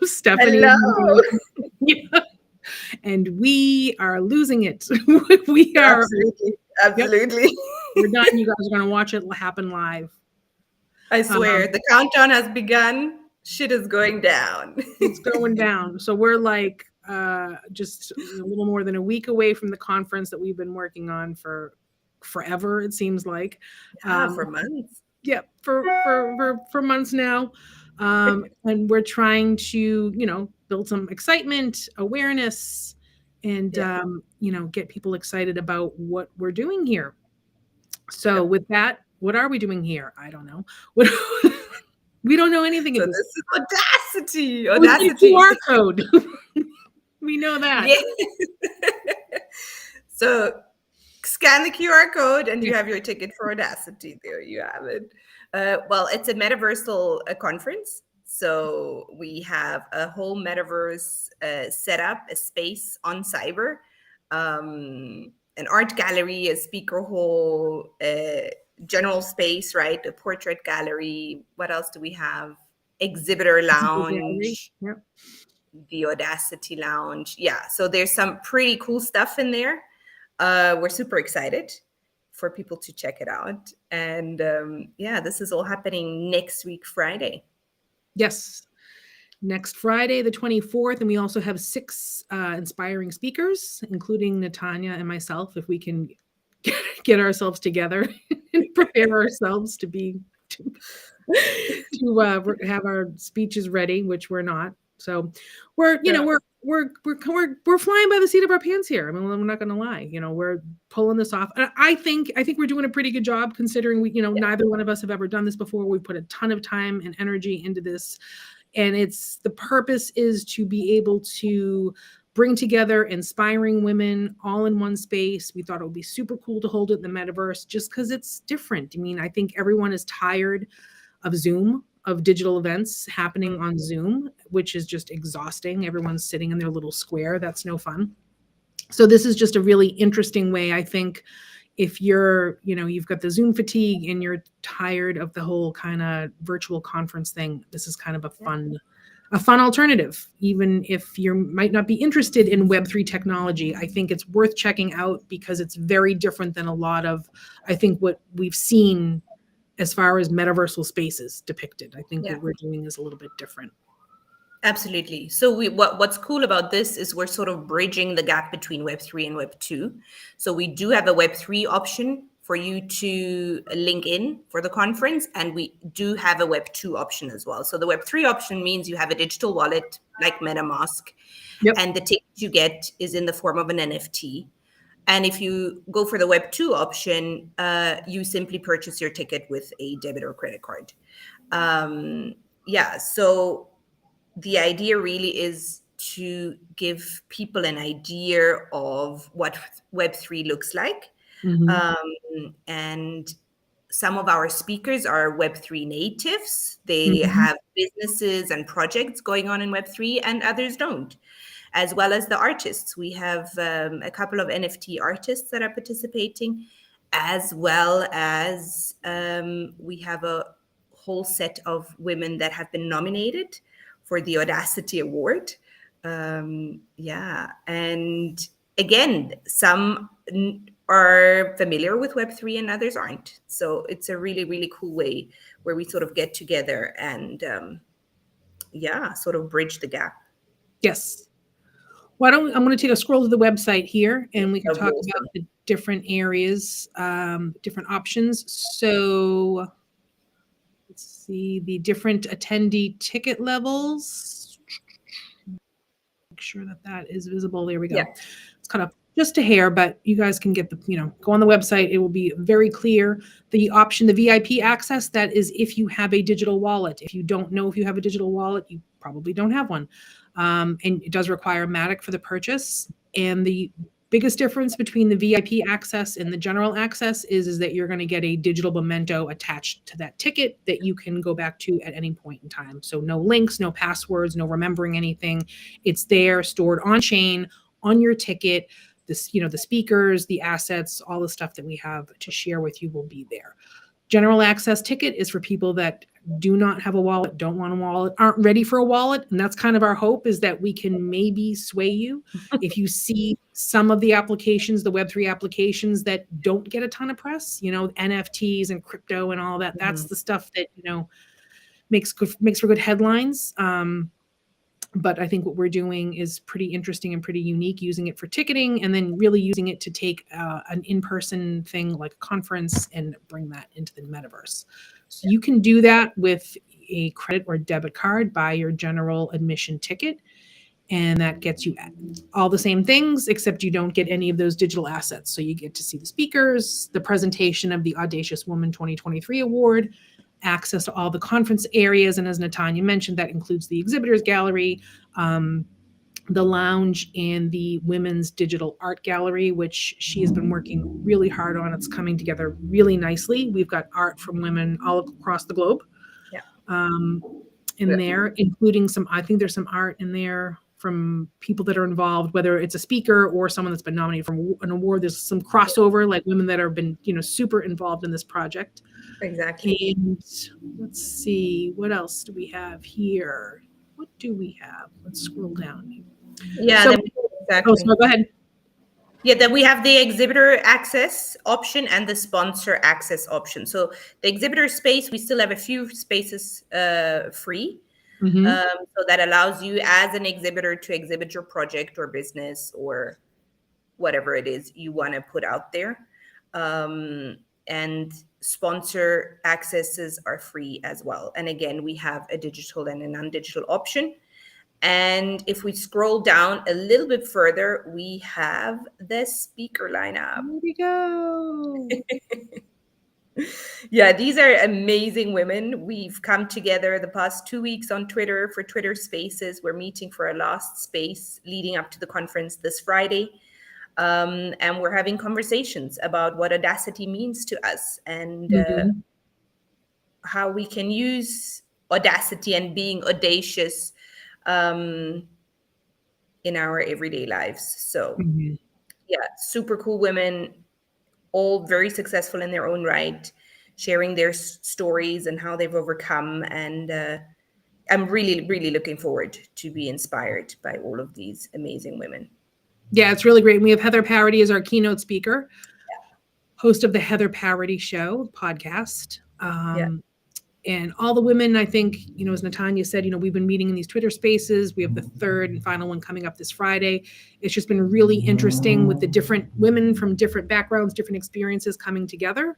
Stephanie. Hello. Yeah. And we are losing it. We are. Absolutely. Yep. Absolutely. We're done. You guys are going to watch it happen live. I swear, Um, the countdown has begun. Shit is going down. it's going down. So we're like just a little more than a week away from the conference that we've been working on for forever. It seems like. Yeah, Um, for months. yeah, for months now. And we're trying to, build some excitement, awareness, and Yeah. get people excited about what we're doing here. So Yep. with that, what are we doing here? I don't know. What we don't know anything So at this this. is Audacity. We get a Audacity. QR code. We know that. Yeah. So scan the QR code and you have your ticket for Audacity. There you have it. Well, it's a metaversal conference. So we have a whole metaverse set up, a space on cyber, an art gallery, a speaker hall, a general space, right? A portrait gallery. What else do we have? Exhibitor Gallery. lounge, Yep. the Audacity lounge. Yeah. So there's some pretty cool stuff in there. We're super excited for people to check it out. And yeah, this is all happening next week, Friday. Yes. Next Friday, the 24th. And we also have 6 inspiring speakers, including Natanya and myself, if we can get ourselves together and prepare ourselves to have our speeches ready, which we're not. So we're, Yeah. we're flying by the seat of our pants here. I mean, we're not going to lie. We're pulling this off. And I think we're doing a pretty good job considering neither one of us have ever done this before. We've put a ton of time and energy into this, and the purpose is to be able to bring together inspiring women all in one space. We thought it would be super cool to hold it in the metaverse just because it's different. I mean, I think everyone is tired of Zoom, of digital events happening on Zoom, which is just exhausting. Everyone's sitting in their little square. That's no fun. So this is just a really interesting way, I think, if you've got the Zoom fatigue and you're tired of the whole kind of virtual conference thing, this is kind of a fun alternative. Even if you might not be interested in Web3 technology, I think it's worth checking out because it's very different than a lot of, I think, what we've seen as far as metaversal spaces depicted. I think Yeah. what we're doing is a little bit different. Absolutely. So what's cool about this is we're sort of bridging the gap between Web3 and Web2. So we do have a Web3 option for you to link in for the conference, and we do have a Web2 option as well. So the Web3 option means you have a digital wallet like MetaMask, Yep. and the ticket you get is in the form of an NFT. And if you go for the Web2 option, you simply purchase your ticket with a debit or credit card. Yeah, so the idea really is to give people an idea of what Web3 looks like. And some of our speakers are Web3 natives. They Mhm. have businesses and projects going on in Web3, and others don't, as well as the artists. We have a couple of NFT artists that are participating, as well as we have a whole set of women that have been nominated for the Audacity Award. Yeah. And again, some are familiar with Web3 and others aren't. So it's a really, really cool way where we sort of get together and, yeah, sort of bridge the gap. Yes. I'm going to take a scroll to the website here and we can That'd be talk about awesome. the different areas, different options. So let's see the different attendee ticket levels. Make sure that is visible. There we go. Yeah. It's kind of just a hair, but you guys can get go on the website. It will be very clear. The option, the VIP access, that is if you have a digital wallet. If you don't know if you have a digital wallet, you probably don't have one. And it does require Matic for the purchase. And the biggest difference between the VIP access and the general access is that you're going to get a digital memento attached to that ticket that you can go back to at any point in time. So no links, no passwords, no remembering anything. It's there, stored on chain, on your ticket. The speakers, the assets, all the stuff that we have to share with you will be there. General access ticket is for people that do not have a wallet, don't want a wallet, aren't ready for a wallet. And that's kind of our hope, is that we can maybe sway you. If you see some of the applications, the Web3 applications that don't get a ton of press, NFTs and crypto and all that, that's the stuff that, makes for good headlines. But I think what we're doing is pretty interesting and pretty unique, using it for ticketing and then really using it to take an in-person thing like a conference and bring that into the metaverse. So you can do that with a credit or debit card, buy your general admission ticket, and that gets you all the same things, except you don't get any of those digital assets. So you get to see the speakers, the presentation of the Audacious Woman 2023 Award, access to all the conference areas. And as Natanya mentioned, that includes the exhibitors gallery, the lounge, and the women's digital art gallery, which she has been working really hard on. It's coming together really nicely. We've got art from women all across the globe in there, including I think there's some art in there from people that are involved, whether it's a speaker or someone that's been nominated for an award. There's some crossover, like women that have been, super involved in this project. Exactly. And let's see, what else do we have here? What do we have? Let's scroll down. Yeah, exactly. Oh, sorry, go ahead. Yeah, then we have the exhibitor access option and the sponsor access option. So the exhibitor space, we still have a few spaces free. So that allows you as an exhibitor to exhibit your project or business or whatever it is you want to put out there. And sponsor accesses are free as well. And again, we have a digital and a non-digital option. And if we scroll down a little bit further, we have the speaker lineup. Here we go. Yeah, these are amazing women. We've come together the past 2 weeks on Twitter for Twitter Spaces. We're meeting for a last space leading up to the conference this Friday. And we're having conversations about what Audacity means to us and how we can use Audacity and being audacious in our everyday lives. So yeah, super cool women, all very successful in their own right, sharing their stories and how they've overcome. And I'm really, really looking forward to be inspired by all of these amazing women. Yeah, it's really great. And we have Heather Parody as our keynote speaker, host of the Heather Parody Show podcast. And all the women, I think, as Natanya said, we've been meeting in these Twitter spaces. We have the third and final one coming up this Friday. It's just been really interesting with the different women from different backgrounds, different experiences coming together,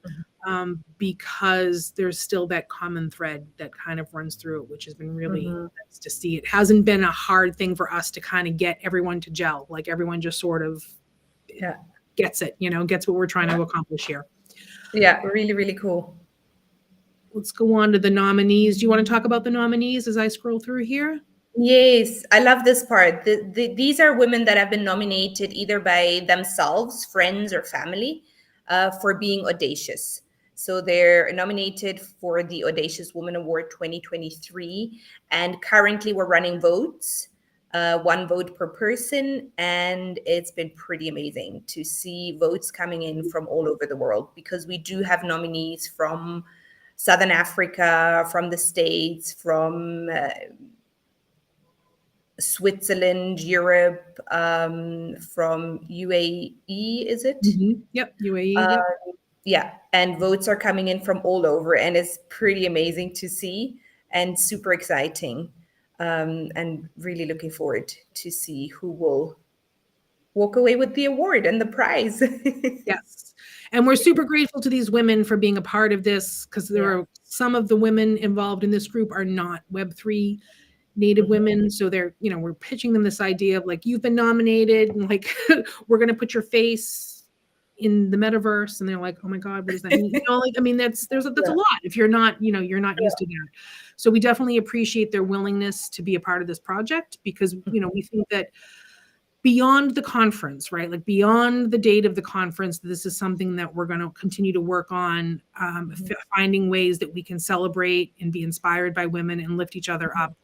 because there's still that common thread that kind of runs through it, which has been really nice to see. It hasn't been a hard thing for us to kind of get everyone to gel. Like everyone just sort of gets it, gets what we're trying to accomplish here. Yeah, really, really cool. Let's go on to the nominees. Do you want to talk about the nominees as I scroll through here? Yes, I love this part. These are women that have been nominated either by themselves, friends, or family for being audacious. So they're nominated for the Audacious Woman Award 2023. And currently we're running votes, 1 vote per person. And it's been pretty amazing to see votes coming in from all over the world, because we do have nominees from Southern Africa, from the States, from Switzerland, Europe, from UAE, is it? Yep, UAE. Yeah, and votes are coming in from all over, and it's pretty amazing to see and super exciting, and really looking forward to see who will walk away with the award and the prize. Yes. And we're super grateful to these women for being a part of this, because there are some of the women involved in this group are not Web3 native women. So they're, we're pitching them this idea of like, you've been nominated and like, we're going to put your face in the metaverse. And they're like, oh my God, what does that mean? That's a lot if you're not, you're not used to that. So we definitely appreciate their willingness to be a part of this project, because, we think that beyond the conference, right? Like beyond the date of the conference, this is something that we're going to continue to work on, finding ways that we can celebrate and be inspired by women and lift each other up,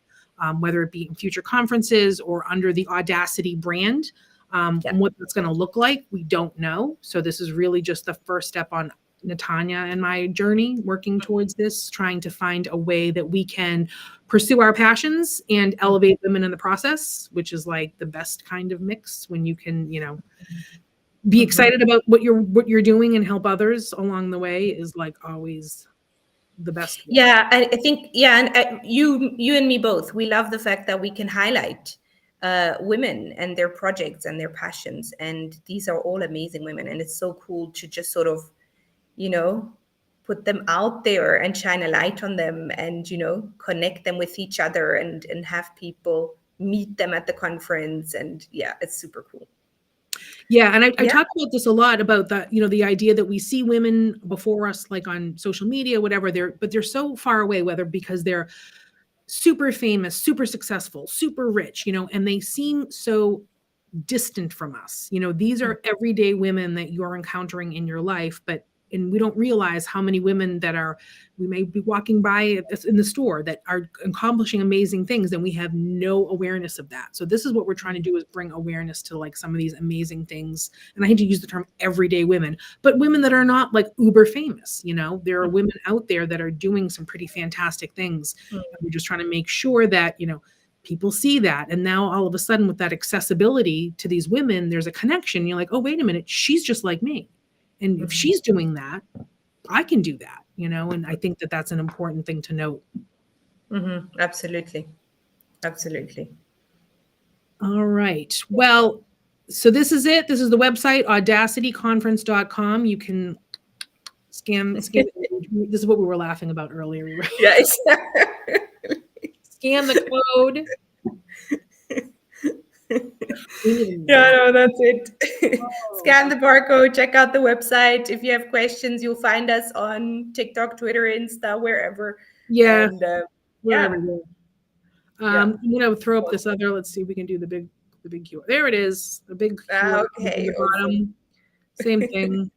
whether it be in future conferences or under the Audacity brand. And what that's going to look like, we don't know. So this is really just the first step on Natanya and my journey working towards this, trying to find a way that we can pursue our passions and elevate women in the process, which is like the best kind of mix when you can, be excited about what you're doing and help others along the way is like always the best way. Yeah, I think, and you and me both, we love the fact that we can highlight women and their projects and their passions, and these are all amazing women, and it's so cool to just sort of, put them out there and shine a light on them, and connect them with each other, and have people meet them at the conference, and yeah, it's super cool. Yeah, and I talk about this a lot about that, the idea that we see women before us, like on social media, whatever, but they're so far away, whether because they're super famous, super successful, super rich, and they seem so distant from us. These are everyday women that you're encountering in your life, and we don't realize how many women we may be walking by in the store that are accomplishing amazing things, and we have no awareness of that. So this is what we're trying to do, is bring awareness to like some of these amazing things. And I hate to use the term everyday women, but women that are not like uber famous. There are women out there that are doing some pretty fantastic things. And we're just trying to make sure that, people see that. And now all of a sudden, with that accessibility to these women, there's a connection. You're like, oh, wait a minute, she's just like me. And if she's doing that, I can do that, and I think that that's an important thing to note. Absolutely. Absolutely. All right. Well, so this is it. This is the website, AWEdacityConference.com. You can scan. This is what we were laughing about earlier. Yes. Scan the code. Yeah, no, that's it. Scan the barcode, check out the website. If you have questions, you'll find us on TikTok, Twitter, Insta, wherever. Yeah. And, wherever. I'm gonna throw up this other. Let's see if we can do the big QR. There it is. The big QR okay. at the bottom. Same thing.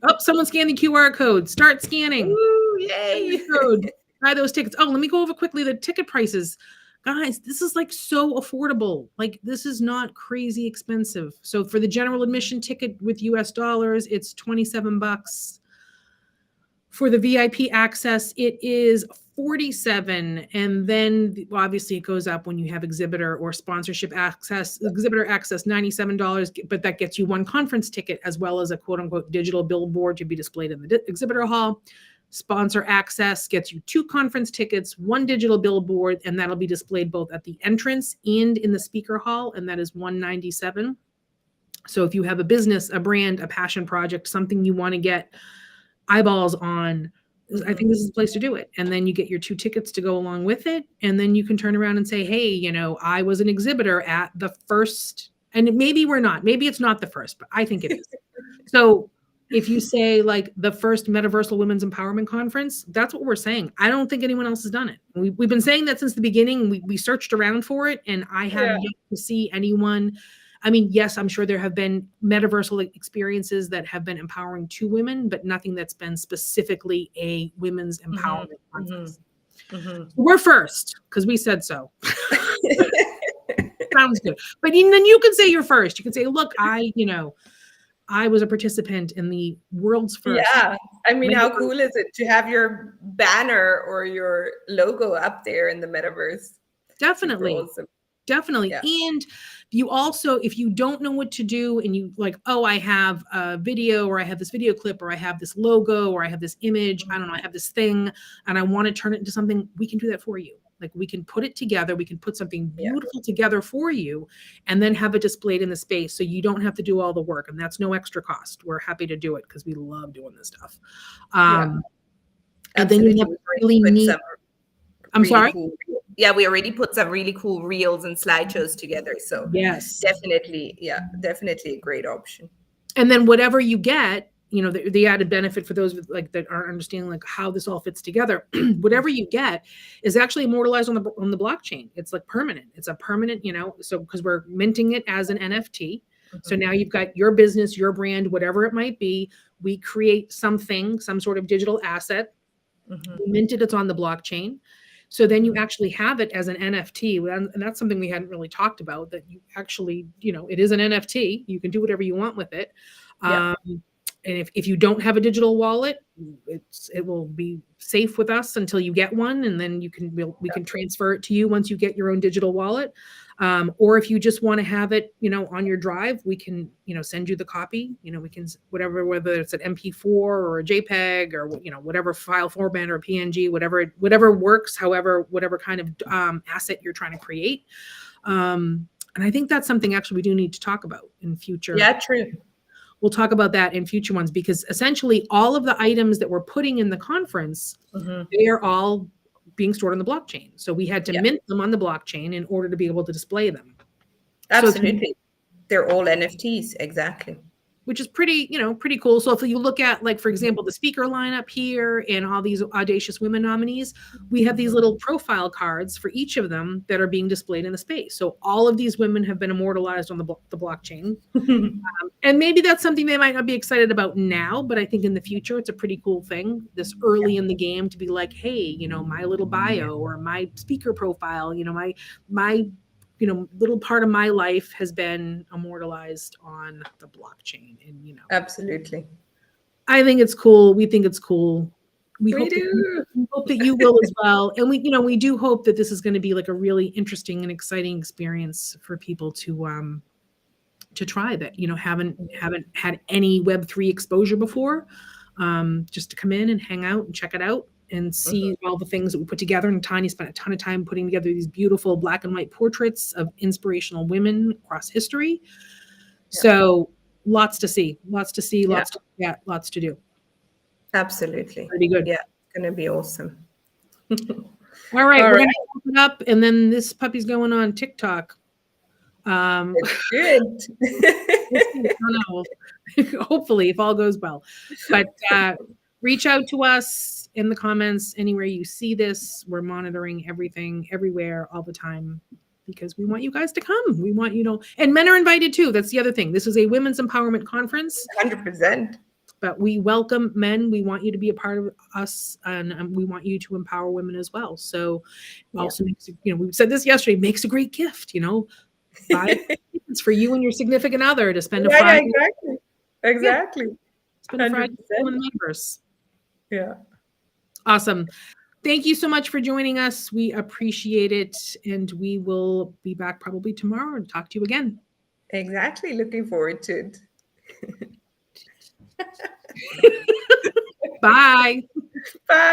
Oh, someone scanned the QR code. Start scanning. Ooh, yay. Code. Buy those tickets. Oh, let me go over quickly the ticket prices. Guys, this is like so affordable. Like, this is not crazy expensive. So for the general admission ticket with US dollars, it's $27. For the VIP access, it is $47. And then obviously it goes up when you have exhibitor or sponsorship access. Exhibitor access, $97, but that gets you one conference ticket as well as a quote unquote digital billboard to be displayed in the exhibitor hall. Sponsor access gets you 2 conference tickets, 1 digital billboard, and that'll be displayed both at the entrance and in the speaker hall, and that is $197. So if you have a business, a brand, a passion project, something you want to get eyeballs on, I think this is the place to do it. And then you get your 2 tickets to go along with it, and then you can turn around and say, hey, I was an exhibitor at the first, and maybe we're not, maybe it's not the first, but I think it is. So if you say like the first Metaversal Women's Empowerment Conference, that's what we're saying. I don't think anyone else has done it. We've been saying that since the beginning. We searched around for it, and I haven't yet to see anyone. I mean, yes, I'm sure there have been Metaversal experiences that have been empowering to women, but nothing that's been specifically a women's empowerment conference. We're first because we said so. Sounds good. But then you can say you're first. You can say, look, I was a participant in the world's first. Yeah. I mean, how cool is it to have your banner or your logo up there in the metaverse? Definitely. Awesome. Definitely. Yeah. And you also, if you don't know what to do and you like, oh, I have a video, or I have this video clip, or I have this logo, or I have this image, I don't know, I have this thing, and I want to turn it into something, we can do that for you. Like, we can put it together. We can put something beautiful together for you, and then have it displayed in the space. So you don't have to do all the work, and that's no extra cost. We're happy to do it because we love doing this stuff. And then you have really neat. I'm sorry. Cool. Yeah, we already put some really cool reels and slideshows together. So yes, definitely a great option. And then whatever you get, the added benefit for those like that aren't understanding like how this all fits together, whatever you get is actually immortalized on the blockchain. It's like permanent. It's a permanent, so because we're minting it as an NFT. So now you've got your business, your brand, whatever it might be. We create something, some sort of digital asset. We mint it. It's on the blockchain. So then you actually have it as an NFT. And that's something we hadn't really talked about, that you actually, it is an NFT. You can do whatever you want with it. if you don't have a digital wallet, it will be safe with us until you get one, and then we can transfer it to you once you get your own digital wallet. Or if you just want to have it, on your drive, we can, send you the copy. We can whether it's an MP4 or a JPEG or whatever file format or a PNG, whatever works, whatever kind of asset you're trying to create. And I think that's something actually we do need to talk about in future. Yeah, true. We'll talk about that in future ones, because essentially all of the items that we're putting in the conference, they are all being stored on the blockchain. So we had to mint them on the blockchain in order to be able to display them. Absolutely. So they're all NFTs, exactly. Which is pretty cool. So if you look at, like, for example, the speaker lineup here and all these Audacious Women nominees, we have these little profile cards for each of them that are being displayed in the space. So all of these women have been immortalized on the blockchain. And maybe that's something they might not be excited about now, but I think in the future, it's a pretty cool thing this early in the game to be like, hey, my little bio or my speaker profile, my little part of my life has been immortalized on the blockchain. And, absolutely. I think it's cool. We think it's cool. We hope that you will as well. And we do hope that this is going to be like a really interesting and exciting experience for people to try that, haven't had any Web3 exposure before, just to come in and hang out and check it out and see all the things that we put together. And Tanya spent a ton of time putting together these beautiful black and white portraits of inspirational women across history. So lots to see, lots to do. Absolutely. Pretty good. Yeah, it's going to be awesome. All right, we're going to open it up, and then this puppy's going on TikTok. It's good. I don't know. Hopefully, if all goes well. But reach out to us in the comments anywhere you see this. We're monitoring everything, everywhere, all the time, because we want you guys to come. We want and men are invited too. That's the other thing. This is a women's empowerment conference. 100%. But we welcome men. We want you to be a part of us, and we want you to empower women as well. So also makes, we said this yesterday, makes a great gift, buy it's for you and your significant other to spend a Friday. Exactly. Spend a Friday with members. Yeah. Awesome. Thank you so much for joining us. We appreciate it. And we will be back probably tomorrow and talk to you again. Exactly. Looking forward to it. Bye. Bye.